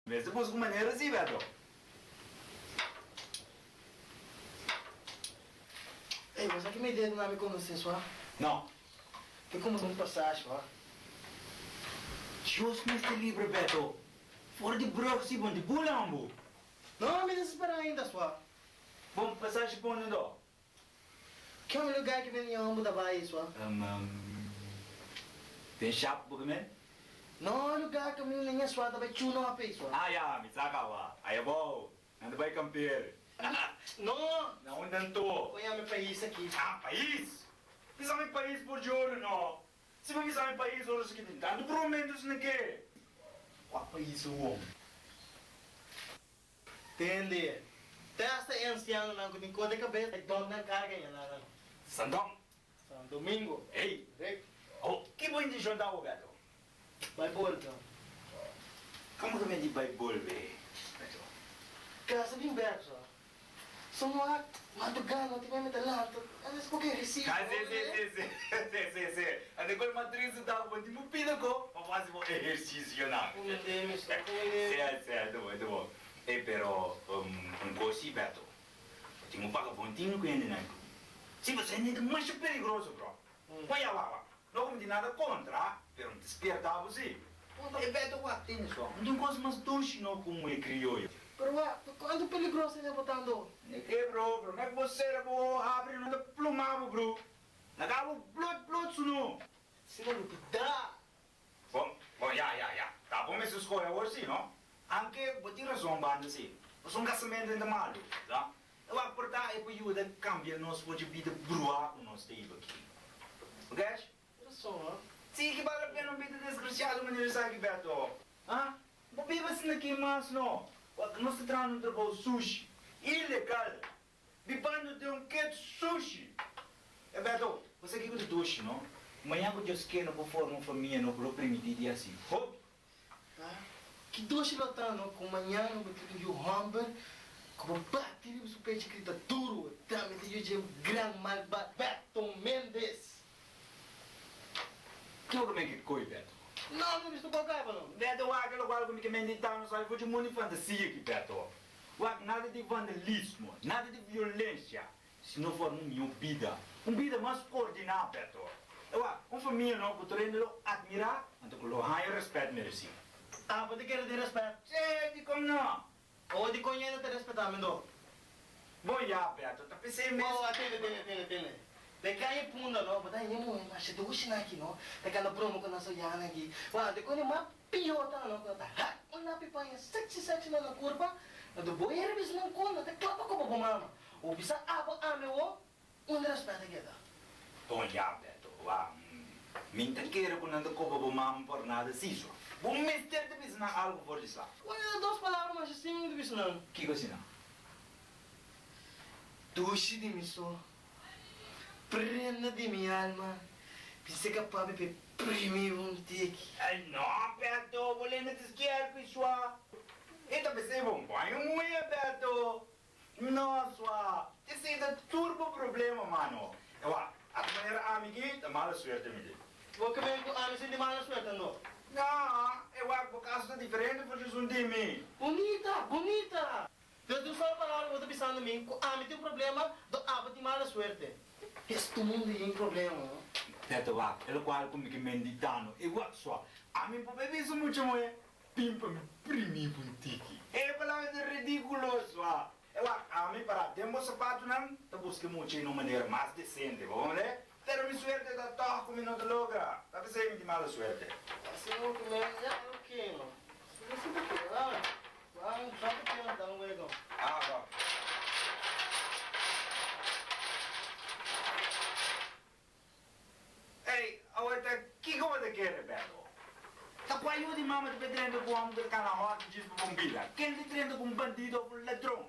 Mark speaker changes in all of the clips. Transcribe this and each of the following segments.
Speaker 1: Vê se busca maneira assim, Beto.
Speaker 2: Ei, mas aqui me ideia não me conhecer, só?
Speaker 1: Não.
Speaker 2: Que como não passagem, só?
Speaker 1: Deus neste livro, Beto. Fora de broco, se bom de bulambo.
Speaker 2: Não me desespera ainda, só.
Speaker 1: Bom, passagem para onde não?
Speaker 2: Que é um lugar que vem em Ambo da Bahia, só?
Speaker 1: Tem chapa por mim?
Speaker 2: Não, lugar que eu me nem só, também chuno a peixe, só.
Speaker 1: Ah, já, me saca lá. Aí é bom. Anda vai campear.
Speaker 2: Não!
Speaker 1: Não, não estou.
Speaker 2: Põe meu país aqui.
Speaker 1: Ah, país? Pisar meu país por de ouro, não. Se vou pisar meu país, olha isso aqui tem tanto prometo isso aqui. Qual país o homem?
Speaker 2: Entende? Testa é anciano, não, que tem cor de cabeça. Então, não carga ainda, não.
Speaker 1: Sandão.
Speaker 2: São domingo.
Speaker 1: Ei.
Speaker 2: Ei,
Speaker 1: Oh, que bom de jantar, Beto.
Speaker 2: vai por então.
Speaker 1: Como que me diz vai volver, Beto?
Speaker 2: Casa bem perto, só. Só não há madrugada, não tem mais lá. Mas por que recibo?
Speaker 1: Ah, sim. Ande com a matriz da rua de Mupida, para fazer um exercício, não.
Speaker 2: Como é que só? Como é que
Speaker 1: Certo, bom. E pero, coisa, Beto. Tinha um vagabundinho com ele, né? Se você ainda é mais perigoso, bro. Vai lá. Não como de nada contra, pero não despertava você. E Beto, what tem só? Não tem coisa mais doce, não, como é crioulo.
Speaker 2: Pero, quando perigoso ele botando?
Speaker 1: É que, bro, não é que você era bom, abre, não plumava, bro. Não acaba blood, não.
Speaker 2: Se não dá.
Speaker 1: Bom, já. Tá bom, mas escolha hoje, não? Anche, vou ter razão, banda, assim. Mas um casamento ainda malo, tá? Eu vou aportar e para ajuda cambiar nosso ponto de vida bruar com nós teve aqui. Ok?
Speaker 2: Era só, ó.
Speaker 1: Sim, que vale a pena vida desgraciada o aniversário, Beto. Ah? Não viva assim aqui mais, não. Nós estamos no trabalho sushi. Ilegal. Bibando de um quente sushi. É, Beto, você aqui com o sushi, não? Amanhã que eu esqueno para formar uma família, não para permitir assim. Hop.
Speaker 2: Tá? Que doce lotando, com manhã, eu vou ter o hamburger, com bater o peito que tá duro, também tem o grande malvado Beto Mendes.
Speaker 1: Que eu também que coi, Beto?
Speaker 2: Não estou qualquer, não.
Speaker 1: Beto, aquele lugar que me meditar, não sabe, foi de muita fantasia aqui, Beto. Nada de vandalismo, nada de violência. Se não for uma vida mais coordenada, Beto. Uma família não, que eu admirar, então que eu respeito merecido.
Speaker 2: Ah, pode querer ter respeito?
Speaker 1: Sim, de como não?
Speaker 2: Ou de conhecer ter respeito, amigo?
Speaker 1: Bom, já, Beto, tá pensando mesmo.
Speaker 2: Oh, atende. De cair punda, não, mas daí não, mas se tu usina aqui, não, de cada promo que nós olhamos aqui, de quando é uma piota, não, tá, uma pipanha sexy na curva, do boeiro bis não conta, até clapa como a mama, ou bisa amo, respeito aqui, tá?
Speaker 1: Bom, já, Beto, minta queira que não te copa por mamãe por nada, sim, só. Bom, mister, te pisa algo por isso lá.
Speaker 2: Olha, duas palavras, mas assim, não bisa não.
Speaker 1: Que coisa não?
Speaker 2: Duche de mim só. Prenda de minha alma, pensei que a papi pe primi um tique.
Speaker 1: Ai, não, Beto, vou ler nesse esquerdo, pessoal. Eita, pensei, bom, banho muito, Beto. Nossa, esse é turbo problema, mano. A maneira amiguinha, tá mala suerte, me diz.
Speaker 2: Vou que vem com a missa de mala suerte, não?
Speaker 1: Não, eu acho que o caso tá diferente, porque isso de mim.
Speaker 2: Bonita! Desde o sol para eu estou pensando em mim, a mim tem um problema, do aba de mala suerte. Este mundo tem problema, não?
Speaker 1: Beto, ele qual como que meditando, eu acho só. A mim, por beber isso muito, mulher. Pimpa me primi um tique. É palavra de ridículo, só. Eu acho, a mim, para ter um sapato, não, tá buscando muito de uma maneira mais decente, vamos ver? Ter uma suerte da toca como não te logra. Tá pensando de mala suerte.
Speaker 2: Assim não começa, já não quero, não. Se você quer, vai, só que tem, dá um legal.
Speaker 1: Ah, bom. Ei, agora, que você quer, Beto? Tá com a ajuda de mamãe de treino com homem do canal de diz para bombila. Quem te treina com bandido ou com ladrão?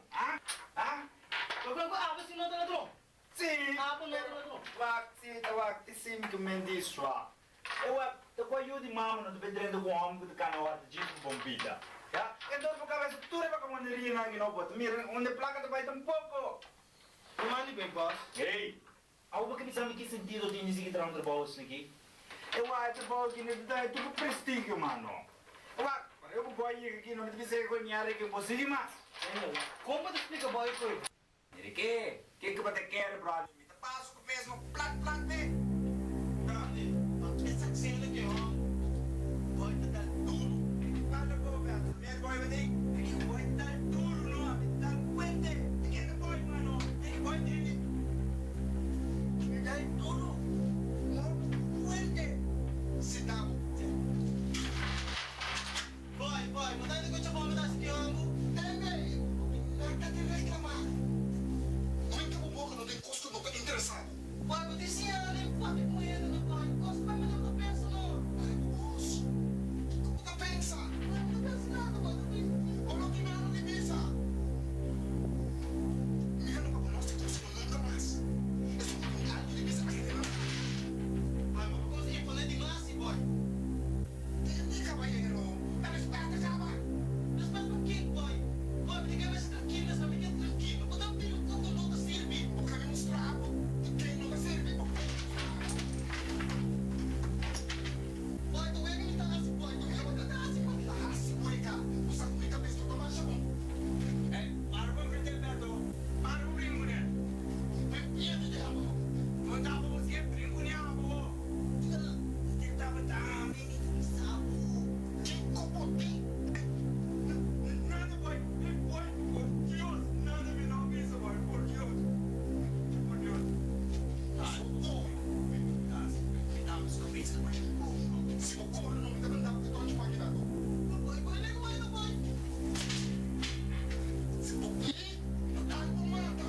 Speaker 2: Eu quero que a aba se não tem ladrão.
Speaker 1: Sim.
Speaker 2: A aba não tem ladrão.
Speaker 1: Sim, que me diz só. Eu com a ajuda de mamãe de treino com homem do canal de diz para bombila. Então, por causa tudo é para que maneirinha aqui não pode. Mira, onde a placa vai tão pouco.
Speaker 2: Não mande bem, boss.
Speaker 1: Ei, algo que me sabe que sentido tem nesse trabalho de trabalho aqui? Eu acho que trabalho aqui é tudo prestígio, mano. Eu acho, eu vou ir aqui, não me dizer que eu não consigo mais.
Speaker 2: Como te explica, boy, foi?
Speaker 1: Ele que você quer, brother? Me dá passo com o mesmo plat, né?
Speaker 2: Brother, essa cena aqui, ó. Boy, tá dando tudo.
Speaker 1: Fala, pô, Beto, me boy, vai ter. Ele vai dar tudo, não? Me dá cuente. Que é boy, mano? Ele vai ter. Me dá tudo. Cuente. Se dá.
Speaker 2: Boy, não dá nem coisa boa, me dá esse piango.
Speaker 3: Nada de reclamar. Muito bom boca não tem custo nunca interessado.
Speaker 2: Boy, eu disse ela, nem fala com ele, não boy. Gosto vai me dar uma peça, não.
Speaker 3: Moço, como tá pensa?
Speaker 2: Não pensa nada, boy, não pensa.
Speaker 3: Como que não me pensa? Mira no papo nosso custo nunca mais. Isso não tem algo de pensa mais que
Speaker 2: Boy, mas vou conseguir falar demais, boy.
Speaker 3: Tem caballero. Ela espera acaba.
Speaker 2: Respeito com quem, boy? Boy, me diga mais tranquilo, essa amiga é tranquila. Vou dar um tiro, todo mundo serve.
Speaker 3: O caminho mostrado. Quem nunca serve?
Speaker 2: Boy, tu é que me tá assim, boy. Tu é que me tá assim, boy.
Speaker 3: Ah, se cuica. Usa cuica bem que toma chamão.
Speaker 1: Para com o Beto. Para com o brinco, né?
Speaker 3: Ia de diabo.
Speaker 1: Não dá pra você brinco, né, amor? Você tava menino, sapo.
Speaker 3: Que copotim.
Speaker 1: Nada, boy. Boy, por Deus. Nada me não pensa, boy. Por Deus. Por Deus.
Speaker 3: Se o coro não me dá mandar, eu tô te pagando.
Speaker 2: Boy, nem vai, não vai.
Speaker 3: Se o que? Eu tá com mata.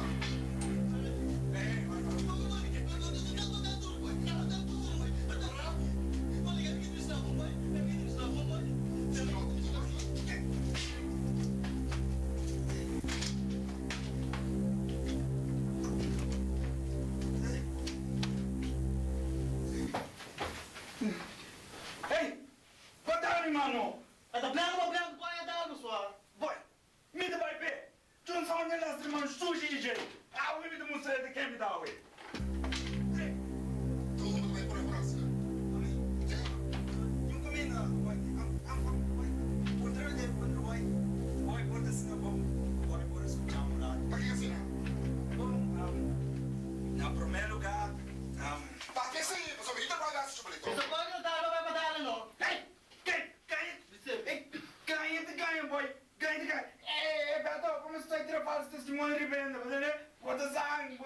Speaker 1: Ei! Botaram, mano! Boy, me dá vai ver! John Sound é lá, irmão, sushi, gente! Ah, o me dá mostrar de quem me dá, ué!
Speaker 3: Todo mundo vai por a próxima.
Speaker 1: Yung kami na, boy, boy, contra de, boy, porta se na bom, boy, por isso que chamo lá.
Speaker 3: Pra que assim?
Speaker 1: Bom, na primeiro lugar,
Speaker 3: Pra que assim? Você me dá pra dar esse chocolate?
Speaker 2: Essa boy não tá, não vai matar, não.
Speaker 1: ei, ganha, boy, ganha. Beto, como estou a tirar falso testemunho de venda, você né? Bota sangue.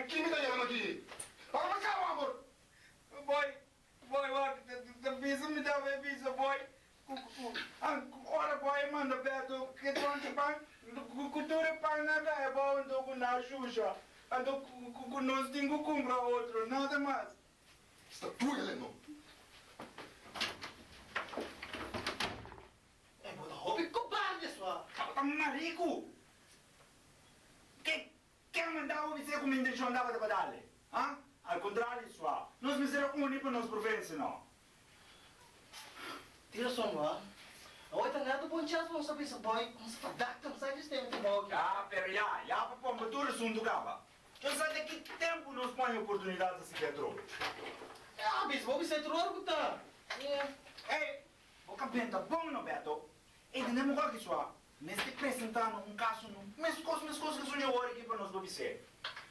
Speaker 3: Quem me tá chamando aqui? Para pra cá, amor.
Speaker 1: Boy, the visa me dá a visa, boy. Ora, boy, manda Beto, que tu ante pan, cultura pan nada é bom, então com na xuxa. Então, nós temos que comprar outro, nada mais.
Speaker 3: Está tu, Heleno.
Speaker 2: É, boy, hobby cobarde, sua.
Speaker 1: Tá marico! Que mandar o vice como intenção dava de badale? Ah? Al contrário, sua. Nós me será único para nós província, não.
Speaker 2: Tira só, não. Oi, tá nada bom chance, não sabe esse boy. Como se faz dacta, não sai desse tempo, que bom.
Speaker 1: Ah, pera, já, para pôr tudo assunto acaba. Eu sei daqui que tempo nós põe oportunidade a se Pedro.
Speaker 2: Ah, bis, vou me ser trorgo, tá?
Speaker 1: Ei, o campeão tá bom, não, Beto? Entendemos qual que é sua? Mas te apresentando caso, mas coisas que sonhou agora aqui para nós obedecer.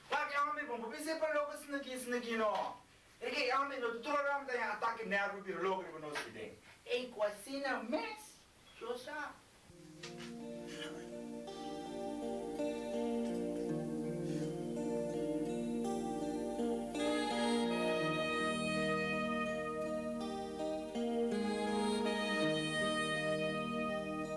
Speaker 1: Lá que homem, vamos obedecer para logo assim aqui, não. É que homem, o doutor Ram tem ataque nervo para logo para nós que tem. Ei, quase não, mas, só sabe.